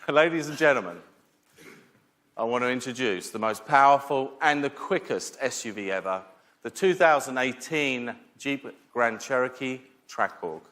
Ladies and gentlemen, I want to introduce the most powerful and the quickest SUV ever, the 2018 Jeep Grand Cherokee Trackhawk.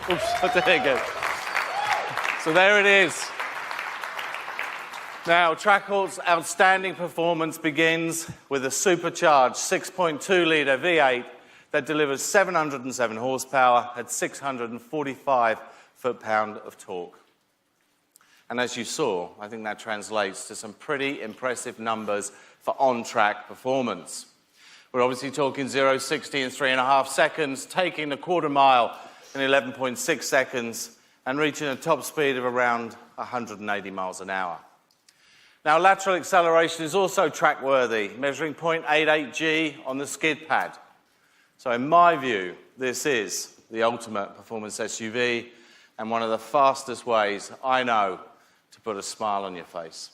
Oops, there you go. So there it is. Now, Trackhawk's outstanding performance begins with a supercharged 6.2-litre V8 that delivers 707 horsepower at 645 foot-pound of torque. And as you saw, I think that translates to some pretty impressive numbers for on-track performance. We're obviously talking 0-60 in 3.5 seconds, taking the quarter mile in 11.6 seconds, and reaching a top speed of around 180 miles an hour. Now, lateral acceleration is also track-worthy, measuring 0.88 G on the skid pad. So in my view, this is the ultimate performance SUV and one of the fastest ways I know to put a smile on your face.